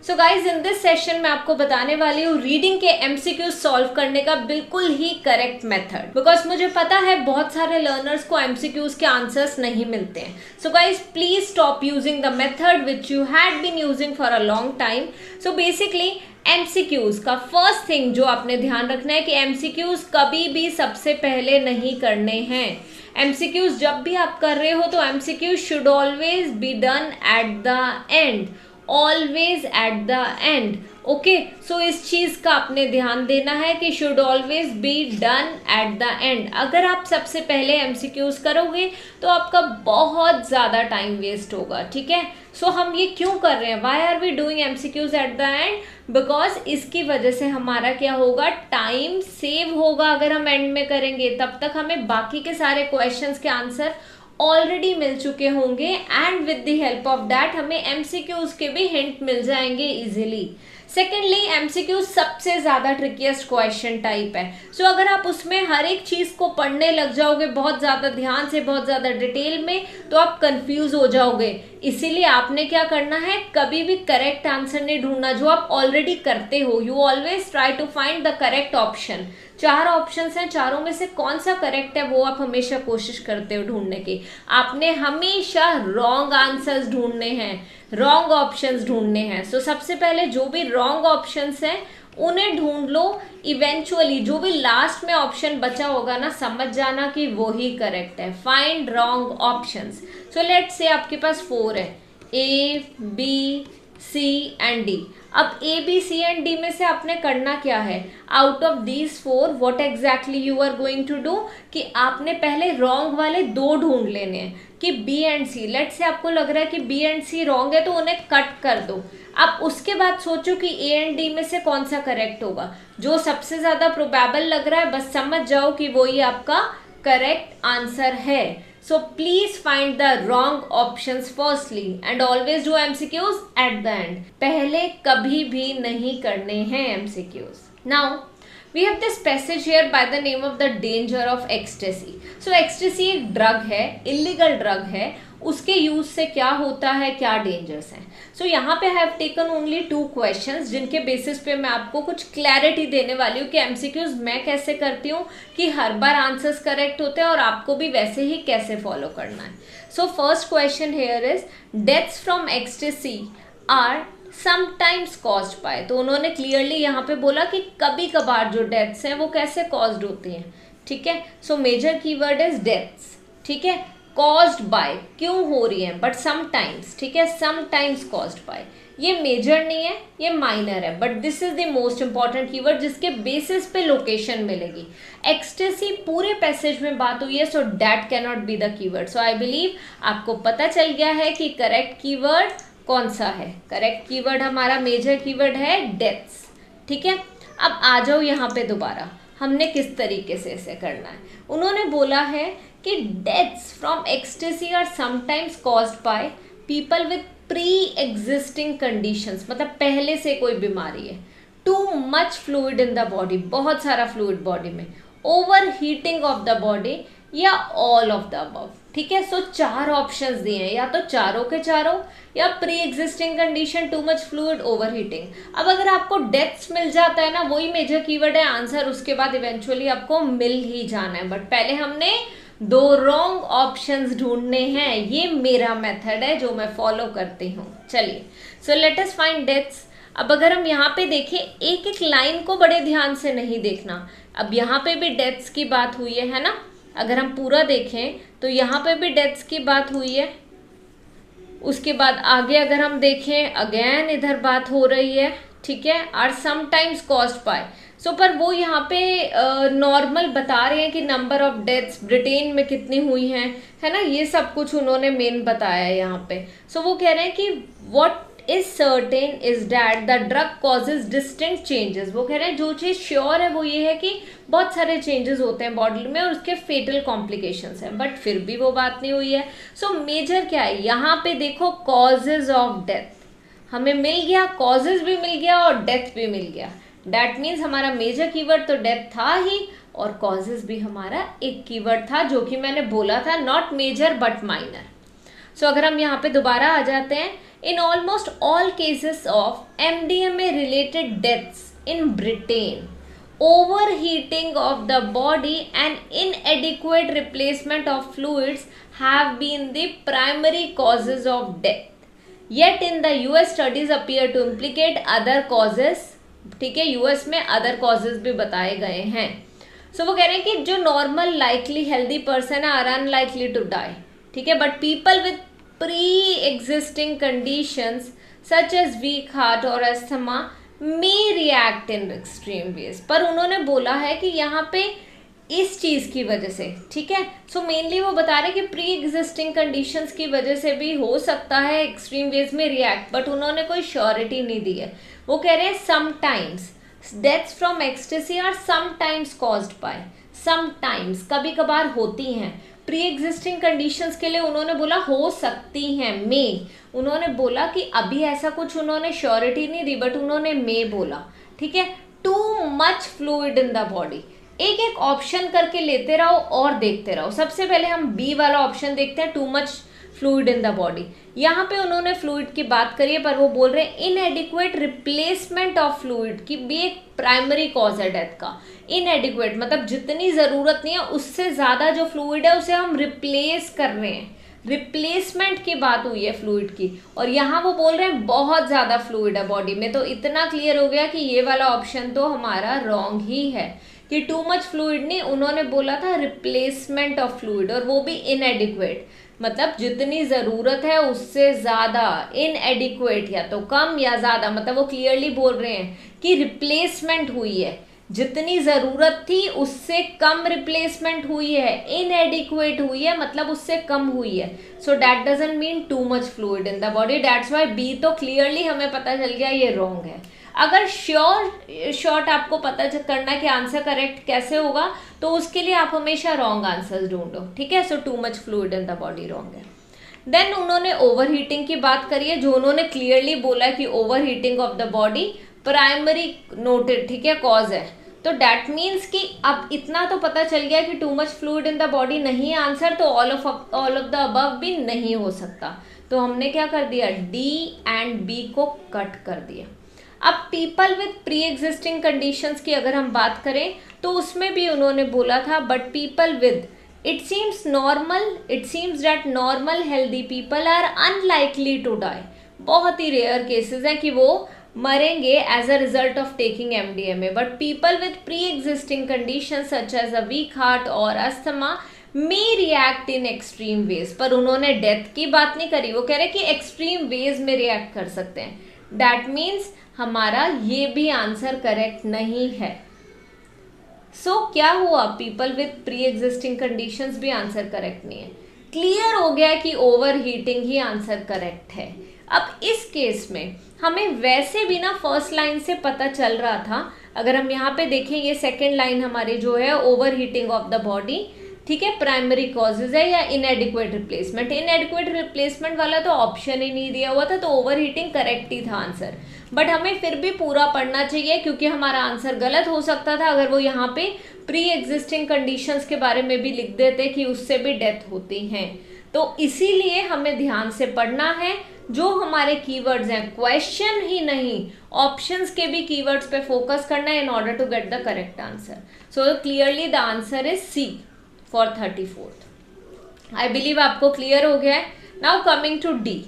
So guys in this session मैं आपको बताने वाली हूँ रीडिंग के एमसीक्यू सॉल्व करने का बिल्कुल ही करेक्ट मेथड, बिकॉज मुझे पता है बहुत सारे लर्नर्स को एमसीक्यूज के आंसर्स नहीं मिलते हैं. So guys please stop using the method which you had been using for a long time. So basically MCQs का फर्स्ट थिंग जो आपने ध्यान रखना है कि एमसीक्यूज कभी भी सबसे पहले नहीं करने हैं. एमसीक्यूज जब भी आप कर रहे हो तो MCQs should always be done at the end, always at the end. Okay, so इस चीज का आपने ध्यान देना है कि should always be done at the end. अगर आप सबसे पहले एमसीक्यूज करोगे तो आपका बहुत ज्यादा टाइम वेस्ट होगा. ठीक है, सो हम ये क्यों कर रहे हैं, why are we doing MCQs at the end? Because इसकी वजह से हमारा क्या होगा, टाइम सेव होगा. अगर हम एंड में करेंगे तब तक हमें बाकी के सारे क्वेश्चंस के आंसर ऑलरेडी मिल चुके होंगे and with the help of that हमें एमसीक्यूज के भी हिंट मिल जाएंगे इजीली. सेकेंडली, एमसीक्यू सबसे ज्यादा ट्रिकीएस्ट क्वेश्चन टाइप है. सो अगर आप उसमें हर एक चीज को पढ़ने लग जाओगे बहुत ज्यादा ध्यान से, बहुत ज्यादा डिटेल में, तो आप कंफ्यूज हो जाओगे. इसीलिए आपने क्या करना है, कभी भी करेक्ट आंसर नहीं ढूंढना जो आप ऑलरेडी करते हो. You always try to find the correct option. 4 options हैं, चारों में से कौन सा करेक्ट है वो आप हमेशा कोशिश करते हो ढूंढने की. आपने हमेशा रॉन्ग आंसर्स ढूंढने हैं, रॉन्ग ऑप्शंस ढूंढने हैं. सो सबसे पहले जो भी रॉन्ग ऑप्शंस हैं उन्हें ढूंढ लो. इवेंचुअली जो भी लास्ट में ऑप्शन बचा होगा ना, समझ जाना कि वो ही करेक्ट है. Find wrong options. So let's say आपके पास 4 है, A B C and D. अब A B C and D में से आपने करना क्या है, out of these 4 what exactly you are going to do, कि आपने पहले रॉन्ग वाले 2 ढूंढ लेने हैं कि बी एंड सी. लेट से आपको लग रहा है कि बी एंड सी रॉन्ग है तो उन्हें कट कर दो. अब उसके बाद सोचो कि ए एंड डी में से कौन सा करेक्ट होगा. जो सबसे ज्यादा प्रोबेबल लग रहा है बस समझ जाओ कि वो ही आपका करेक्ट आंसर है. So please find the wrong options firstly and always do MCQs at the end. पहले कभी भी नहीं करने हैं MCQs. Now we have this passage here by the name of the danger of ecstasy. So ecstasy एक drug है, illegal drug है. उसके यूज से क्या होता है, क्या डेंजर्स हैं. सो यहाँ पे हैव टेकन ओनली 2 क्वेश्चंस जिनके बेसिस पे मैं आपको कुछ क्लैरिटी देने वाली हूँ कि एमसीक्यूज मैं कैसे करती हूँ, कि हर बार आंसर्स करेक्ट होते हैं और आपको भी वैसे ही कैसे फॉलो करना है. So first question here is deaths from ecstasy are sometimes caused by. तो उन्होंने क्लियरली यहाँ पे बोला कि कभी कभार जो डेथ्स हैं वो कैसे कॉज्ड होती हैं. ठीक है, so major keyword is deaths. ठीक है, कॉज्ड बाय क्यों हो रही है, बट समटाइम्स. ठीक है, समटाइम्स कॉज्ड बाय, ये मेजर नहीं है, ये माइनर है, but this is the most important keyword जिसके बेसिस पे लोकेशन मिलेगी. एक्सटेसी पूरे पैसेज में बात हुई है, so that can not be the keyword. So I believe आपको पता चल गया है कि करेक्ट कीवर्ड कौन सा है. करेक्ट कीवर्ड हमारा मेजर कीवर्ड है डेथ्स. ठीक है, अब आ जाओ यहाँ पे दोबारा, हमने किस तरीके से इसे करना है. उन्होंने बोला है कि deaths from ecstasy are sometimes caused by people with pre existing conditions. मतलब पहले से कोई बीमारी है, too much fluid in the body, बहुत सारा फ्लूइड बॉडी में, over heating of the body, या ऑल ऑफ द अबव. ठीक है, सो 4 ऑप्शंस दिए हैं, या तो चारों के चारों, या pre existing condition, to much fluid, over heating. अब अगर आपको डेथ्स मिल जाता है ना, वही मेजर कीवर्ड है, आंसर उसके बाद इवेंचुअली आपको मिल ही जाना है. बट पहले हमने 2 रॉन्ग ऑप्शंस ढूंढने हैं. ये मेरा मेथड है जो मैं फॉलो करती हूँ. चलिए, so let us find deaths. अब अगर हम यहाँ पे देखें, एक एक लाइन को बड़े ध्यान से नहीं देखना. अब यहाँ पे भी डेथ्स की बात हुई है ना, अगर हम पूरा देखें तो यहाँ पे भी डेथ्स की बात हुई है. उसके बाद आगे अगर हम देखें, अगेन इधर बात हो रही है. ठीक है, आर समटाइम्स कॉज्ड बाय. सो पर वो यहाँ पे नॉर्मल बता रहे हैं कि नंबर ऑफ डेथ्स ब्रिटेन में कितनी हुई हैं, है ना, ये सब कुछ उन्होंने मेन बताया है यहाँ पे. सो वो कह रहे हैं कि what is certain is that the drug causes distinct changes. वो कह रहे हैं जो चीज़ श्योर है वो ये है कि बहुत सारे चेंजेस होते हैं बॉडी में और उसके फेटल कॉम्प्लिकेशंस हैं. बट फिर भी वो बात नहीं हुई है. सो मेजर क्या है, यहाँ पे देखो कॉजेज ऑफ डेथ हमें मिल गया, कॉजेज भी मिल गया और डेथ भी मिल गया. डैट मीन्स हमारा मेजर कीवर्ड तो डेथ था ही, और कॉजेज भी हमारा एक कीवर्ड था जो कि मैंने बोला था, नॉट मेजर बट माइनर. सो अगर हम यहाँ पे दोबारा आ जाते हैं, in almost all cases of MDMA related deaths in Britain, overheating of the body and inadequate replacement of fluids have been the primary causes of death. Yet in the US studies appear to implicate other causes. ठीक है, US में other causes भी बताए गए हैं. सो वो कह रहे हैं कि जो नॉर्मल लाइकली हेल्दी पर्सन है आर अनलाइकली टू डाई. ठीक है, but people with pre existing conditions such as weak heart और asthma may react in extreme ways. पर उन्होंने बोला है कि यहाँ पे इस चीज़ की वजह से, ठीक है, सो मेनली वो बता रहे कि प्री एग्जिस्टिंग कंडीशंस की वजह से भी हो सकता है एक्सट्रीम वेज में रिएक्ट, बट उन्होंने कोई श्योरिटी नहीं दी है. वो कह रहे हैं sometimes deaths from ecstasy are sometimes caused by, sometimes कभी कभार होती हैं. प्री एग्जिस्टिंग कंडीशंस के लिए उन्होंने बोला हो सकती हैं, मे. उन्होंने बोला कि अभी ऐसा कुछ उन्होंने श्योरिटी नहीं दी, बट उन्होंने मे बोला. ठीक है, too much fluid in the body. एक एक ऑप्शन करके लेते रहो और देखते रहो. सबसे पहले हम बी वाला ऑप्शन देखते हैं, to much fluid in the body. यहाँ पे उन्होंने फ्लूइड की बात करी है, पर वो बोल रहे हैं इनएडिक्वेट रिप्लेसमेंट ऑफ फ्लूइड की भी एक प्राइमरी कॉज है डेथ का. इनएडिक्वेट मतलब जितनी ज़रूरत नहीं है उससे ज़्यादा जो फ्लूइड है उसे हम रिप्लेस कर रहे हैं. रिप्लेसमेंट की बात हुई है फ्लूइड की, और यहाँ वो बोल रहे हैं बहुत ज़्यादा फ्लूइड है बॉडी में. तो इतना क्लियर हो गया कि ये वाला ऑप्शन तो हमारा रॉन्ग ही है कि टू मच फ्लूइड नहीं, उन्होंने बोला था रिप्लेसमेंट ऑफ फ्लूइड, और वो भी इनएडिक्वेट मतलब जितनी ज़रूरत है उससे ज़्यादा. इनएडिक्वेट या तो कम या ज़्यादा, मतलब वो क्लियरली बोल रहे हैं कि रिप्लेसमेंट हुई है, जितनी ज़रूरत थी उससे कम रिप्लेसमेंट हुई है. इनएडिक्वेट हुई है मतलब उससे कम हुई है. So that doesn't mean too much fluid in the body. That's why B तो क्लियरली हमें पता चल गया ये रॉन्ग है. अगर शॉर्ट आपको पता करना है कि आंसर करेक्ट कैसे होगा, तो उसके लिए आप हमेशा रॉन्ग आंसर ढूंढो. ठीक है, so too much fluid in the body wrong है. देन उन्होंने ओवर हीटिंग की बात करी है, जो उन्होंने क्लियरली बोला कि over heating of the body primary noted, ठीक है, कॉज है. तो डैट मीन्स कि अब इतना तो पता चल गया कि to much fluid in the body नहीं आंसर, तो ऑल ऑफ द अबव भी नहीं हो सकता. तो हमने क्या कर दिया, डी एंड बी को कट कर दिया. अब people with pre existing conditions की अगर हम बात करें तो उसमें भी उन्होंने बोला था but people with it seems that normal healthy people are unlikely to die. बहुत ही रेयर केसेस हैं कि वो मरेंगे as a result of taking MDMA, but people with pre existing conditions such as a weak heart और asthma may react in extreme ways. पर उन्होंने death की बात नहीं करी, वो कह रहे कि एक्सट्रीम वेज में रिएक्ट कर सकते हैं. दैट मीन्स हमारा ये भी आंसर करेक्ट नहीं है. सो क्या हुआ, people with pre existing conditions भी आंसर करेक्ट नहीं है. क्लियर हो गया कि ओवर हीटिंग ही आंसर करेक्ट है. अब इस केस में हमें वैसे भी ना फर्स्ट लाइन से पता चल रहा था. अगर हम यहाँ पे देखें, ये सेकेंड लाइन हमारी जो है over heating of the body, ठीक है, प्राइमरी कॉजेज है या इनएडिक्वेट रिप्लेसमेंट. इनएडिक्वेट रिप्लेसमेंट वाला तो ऑप्शन ही नहीं दिया हुआ था, तो ओवर हीटिंग करेक्ट ही था आंसर. बट हमें फिर भी पूरा पढ़ना चाहिए क्योंकि हमारा आंसर गलत हो सकता था अगर वो यहाँ पे प्री एग्जिस्टिंग कंडीशंस के बारे में भी लिख देते कि उससे भी डेथ होती हैं. तो इसीलिए हमें ध्यान से पढ़ना है. जो हमारे कीवर्ड्स हैं, क्वेश्चन ही नहीं ऑप्शंस के भी कीवर्ड्स पे फोकस करना है in order to get the correct answer. So clearly the answer is C for 34th. I believe आपको क्लियर हो गया है. Now coming to D.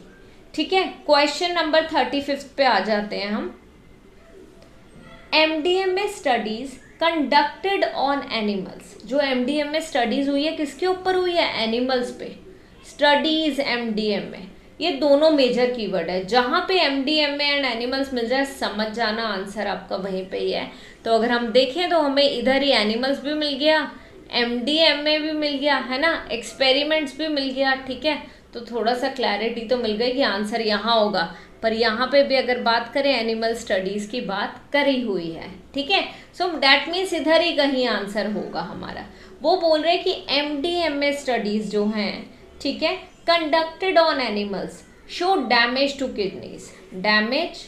ठीक है, क्वेश्चन नंबर 35 पे आ जाते हैं हम. MDMA studies conducted on animals. जो एमडीएमए स्टडीज हुई है किसके ऊपर हुई है, एनिमल्स पे. स्टडीज एमडीएमए, ये दोनों मेजर कीवर्ड है. जहां पे एमडीएमए एंड एनिमल्स मिल जाए समझ जाना आंसर आपका वहीं पे ही है. तो अगर हम देखें तो हमें इधर ही एनिमल्स भी मिल गया, एमडीएमए भी मिल गया, है ना, एक्सपेरिमेंट्स भी मिल गया. ठीक है, तो थोड़ा सा क्लैरिटी तो मिल गई कि आंसर यहाँ होगा. पर यहाँ पे भी अगर बात करें एनिमल स्टडीज़ की बात करी हुई है. ठीक है, सो दैट मीन्स इधर ही कहीं आंसर होगा हमारा. वो बोल रहे हैं कि एमडीएमए स्टडीज़ जो हैं, ठीक है, conducted on animals show damage to kidneys. Damage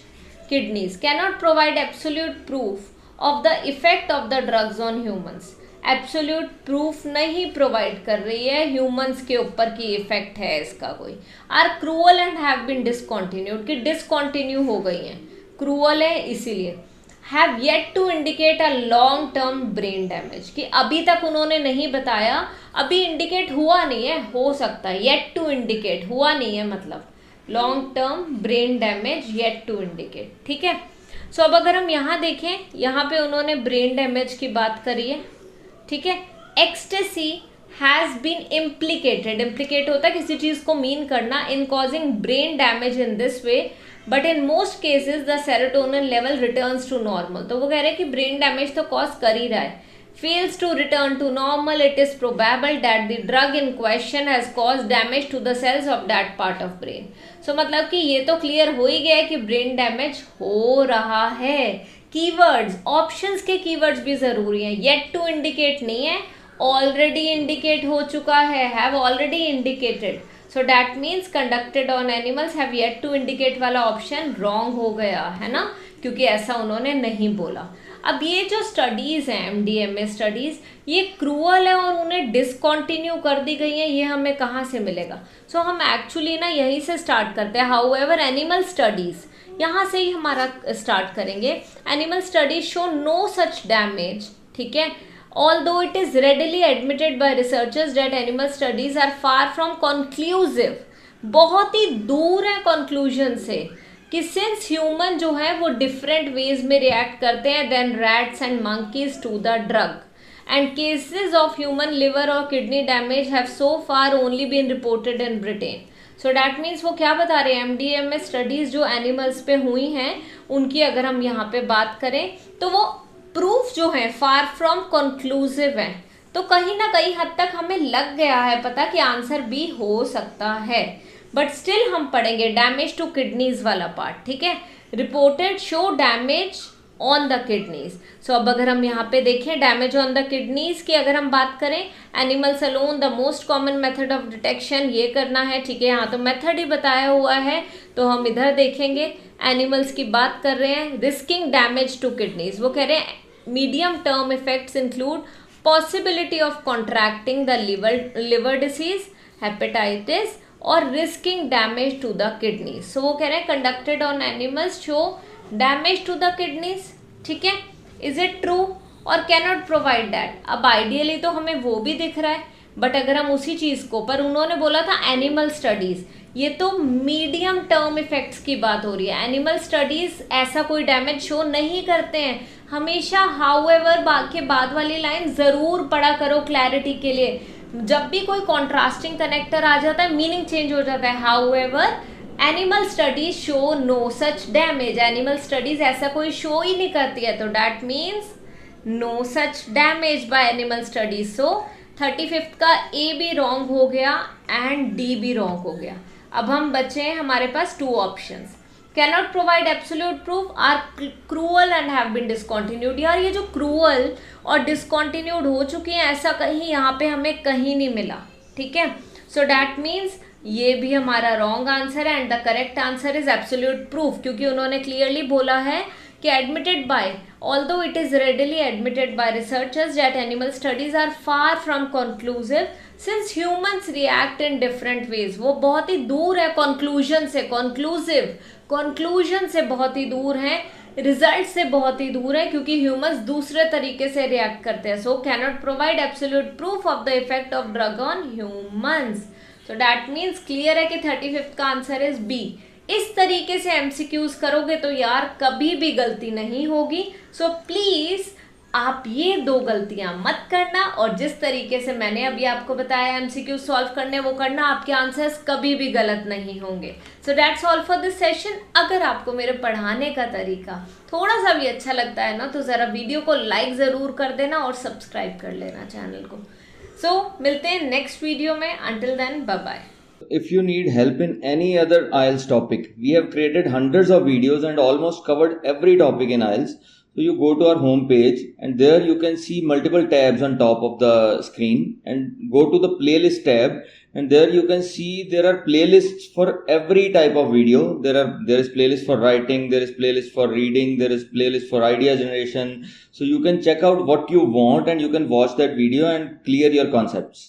kidneys cannot provide absolute proof of the effect of the drugs on humans. Absolute proof नहीं प्रोवाइड कर रही है ह्यूमंस के ऊपर की इफेक्ट है इसका कोई। Are cruel and have been discontinued, कि डिसकंटिन्यू हो गई हैं, क्रूअल है इसीलिए। Have yet to indicate a long term brain damage, कि अभी तक उन्होंने नहीं बताया, अभी इंडिकेट हुआ नहीं है, हो सकता है, येट टू इंडिकेट हुआ नहीं है मतलब long term brain damage yet to indicate, ठीक है। सो अब अगर हम यहाँ देखें, यहाँ पे उन्होंने ब्रेन डैमेज की बात करी है, ठीक है। Ecstasy has been implicated, implicate होता है किसी चीज को मीन करना, in causing brain damage in this way, but in most cases the serotonin level returns to normal. तो वो कह रहे हैं कि ब्रेन डैमेज तो कॉज कर ही रहा है, fails to return to normal, it is probable that the drug in question has caused damage to the cells of that part of brain. So मतलब कि ये तो क्लियर हो ही गया है कि ब्रेन डैमेज हो रहा है। कीवर्ड्स, ऑप्शंस के कीवर्ड्स भी जरूरी हैं, येट टू इंडिकेट नहीं है, ऑलरेडी इंडिकेट हो चुका है, have already indicated, so that means conducted on animals, have yet to indicate वाला ऑप्शन रॉन्ग हो गया है ना, क्योंकि ऐसा उन्होंने नहीं बोला। अब ये जो स्टडीज़ हैं एमडीएमए स्टडीज़, ये क्रूअल है और उन्हें डिसकंटिन्यू कर दी गई हैं, ये हमें कहाँ से मिलेगा। सो हम एक्चुअली ना यहीं से स्टार्ट करते हैं। हाउएवर एनिमल स्टडीज़, यहाँ से ही हमारा स्टार्ट करेंगे। Animal studies show no such damage, ठीक है, although it is readily admitted by researchers that animal studies are far from conclusive, बहुत ही दूर है कंक्लूजन से, कि सिंस ह्यूमन जो है वो डिफरेंट वेज में रिएक्ट करते हैं than rats and monkeys to the drug, and cases of human liver और kidney damage have so far only been reported in Britain. So that means वो क्या बता रहे हैं, एमडीएमए स्टडीज जो एनिमल्स पे हुई हैं उनकी अगर हम यहाँ पे बात करें तो वो प्रूफ जो है फार फ्रॉम कंक्लूसिव है। तो कहीं ना कहीं हद तक हमें लग गया है पता कि आंसर बी हो सकता है, बट स्टिल हम पढ़ेंगे डैमेज टू किडनीज वाला पार्ट, ठीक है। Reported show damage on the kidneys. So अब अगर हम यहाँ पे देखें डैमेज ऑन द किडनीज की अगर हम बात करें, animals alone the most common method of detection, ये करना है, ठीक है। यहाँ तो मेथड ही बताया हुआ है, तो हम इधर देखेंगे एनिमल्स की बात कर रहे हैं। रिस्किंग डैमेज टू किडनीज, वो कह रहे हैं medium term effects include possibility of contracting the liver disease, hepatitis और risking damage to the kidneys. So वो कह रहे हैं conducted on animals show damage to the kidneys, ठीक है। इज इट ट्रू और कैन नॉट प्रोवाइड दैट। अब ideally तो हमें वो भी दिख रहा है, बट अगर हम उसी चीज को, पर उन्होंने बोला था एनिमल स्टडीज, ये तो मीडियम टर्म इफेक्ट्स की बात हो रही है। एनिमल स्टडीज ऐसा कोई डैमेज शो नहीं करते हैं हमेशा। हाउएवर के बाद वाली लाइन जरूर पढ़ा करो क्लैरिटी के लिए, जब भी कोई कॉन्ट्रास्टिंग कनेक्टर आ जाता है मीनिंग चेंज हो जाता है। However animal studies show no such damage, animal studies ऐसा कोई शो ही नहीं करती है, तो that means no such damage by animal studies. So 35th का ए भी रॉन्ग हो गया एंड डी भी रॉन्ग हो गया। अब हम बचे हैं हमारे पास 2 options. Cannot provide absolute proof, are cruel and have been discontinued. यार ये जो क्रूअल और डिसकंटिन्यूड हो चुकी हैं ऐसा कहीं यहाँ पे हमें कहीं नहीं मिला, ठीक है। सो डैट मीन्स ये भी हमारा रॉन्ग आंसर है and the correct answer is absolute proof, क्योंकि उन्होंने क्लियरली बोला है कि admitted by, although it is readily admitted by researchers that animal studies are far from conclusive since humans react in different ways। वो बहुत ही दूर है conclusion से, conclusion से बहुत ही दूर है, रिजल्ट से बहुत ही दूर है, क्योंकि ह्यूमंस दूसरे तरीके से रिएक्ट करते हैं। So cannot provide absolute proof of the effect of drug on humans. So that means clear है कि 35th का आंसर इज बी। इस तरीके से एमसीक्यूज करोगे तो यार कभी भी गलती नहीं होगी। सो प्लीज आप ये 2 गलतियां मत करना, और जिस तरीके से मैंने अभी आपको बताया एमसीक्यूज सॉल्व करने वो करना, आपके आंसर्स कभी भी गलत नहीं होंगे। So that's all for this session. अगर आपको मेरे पढ़ाने का तरीका थोड़ा सा भी अच्छा लगता है ना, तो ज़रा वीडियो को लाइक ज़रूर कर देना और सब्सक्राइब कर लेना चैनल को। सो मिलते हैं नेक्स्ट वीडियो में। Until then bye bye. If you need help in any other IELTS topic, we have created hundreds of videos and almost covered every topic in IELTS. So you go to our home page and there you can see multiple tabs on top of the screen, and go to the playlist tab and there you can see there are playlists for every type of video. There is playlist for writing, there is playlist for reading, there is playlist for idea generation. So you can check out what you want and you can watch that video and clear your concepts.